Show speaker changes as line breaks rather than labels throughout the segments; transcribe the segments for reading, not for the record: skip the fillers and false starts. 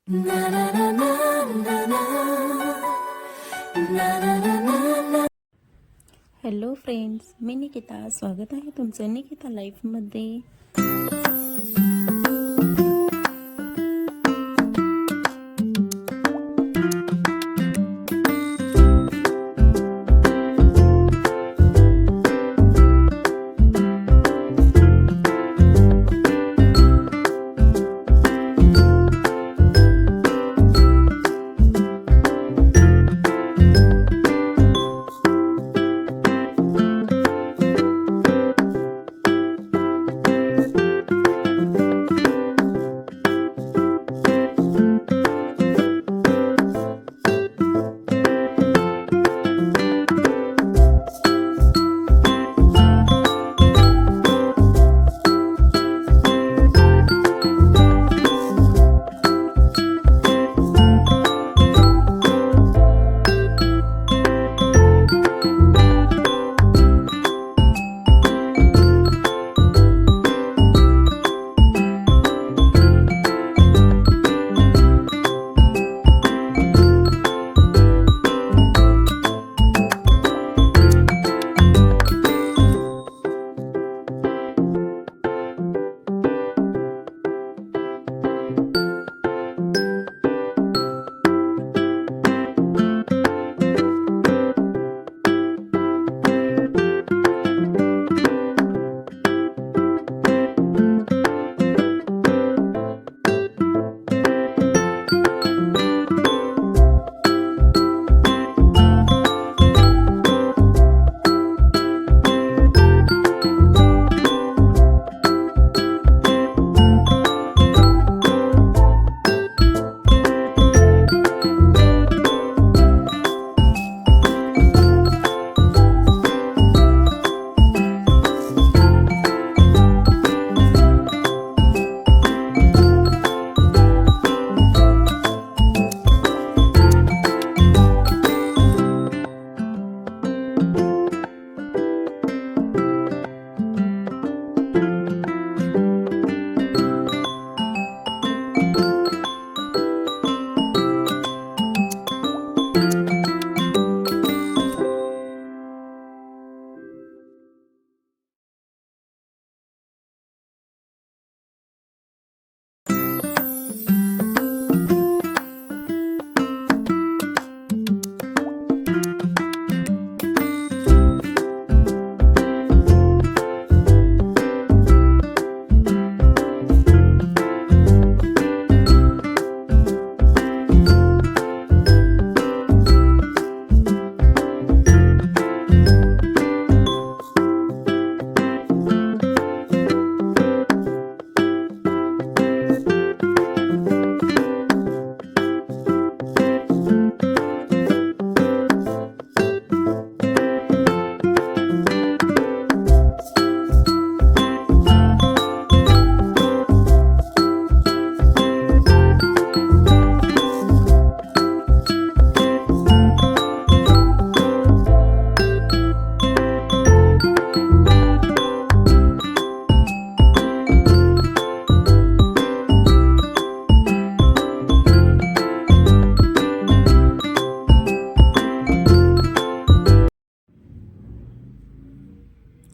Hello friends, मी निकिता. स्वागत आहे तुमचं निकिता लाईफमध्ये.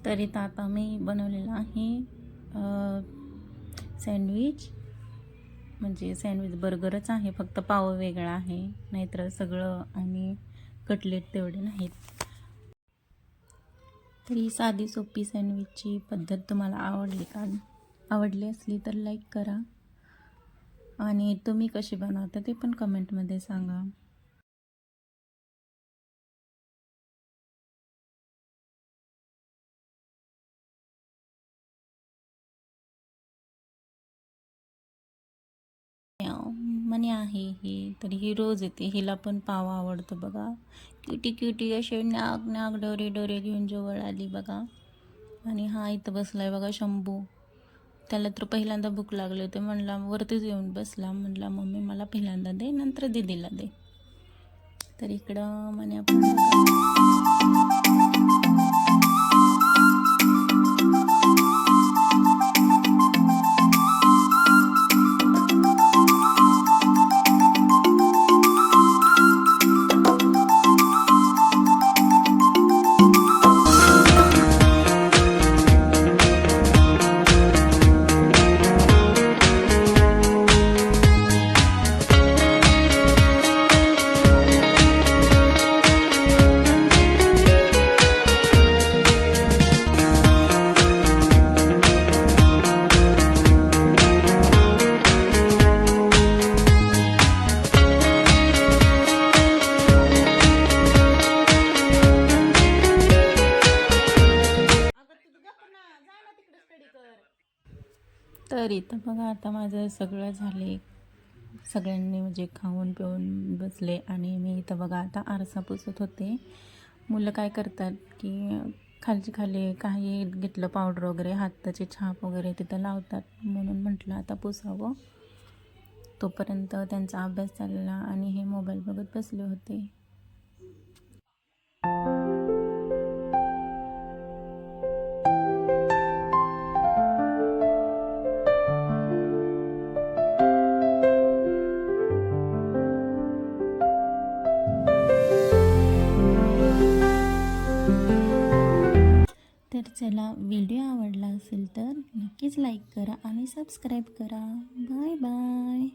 तरी तर आता मी बनवलेलं आहे सँडविच. म्हणजे सँडविच बर्गरच आहे, फक्त पाव वेगळा आहे, नाहीतर सगळं आणि कटलेट तेवढे नाहीत. तर ही साधी सोपी सँडविचची पद्धत तुम्हाला आवडली असली तर लाईक करा, आणि तुम्ही कशी बनवता ते पण कमेंटमध्ये सांगा. मनी आहे ही, तर ही रोज येते, हिला पण पाव आवडतो बघा. क्युटी क्युटी असे नाग नाग डोरे डोरे घेऊन जवळ आली बघा. आणि हा इथं बसलाय बघा शंभू. त्याला तर पहिल्यांदा भूक लागली होती, म्हणला वरतीच येऊन बसला, म्हणला मम्मी मला पहिल्यांदा दे, नंतर दीदीला दे. तर इकडं मनी आपण तर इथं बघा आता माझं सगळं झाले, सगळ्यांनी म्हणजे खाऊन पिऊन बसले आणि मी इथं बघा आता आरसा पुसत होते. मुलं काय करतात की खालची खाली काही घेतलं पावडर वगैरे हाताची छाप वगैरे तिथं लावतात, म्हणून म्हटलं आता पुसावं. तोपर्यंत त्यांचा अभ्यास चालला आणि हे मोबाईल बघत बसले होते. तर चला, व्हिडिओ आवडला असेल तर नक्कीच लाईक करा आणि सबस्क्राईब करा. Bye bye.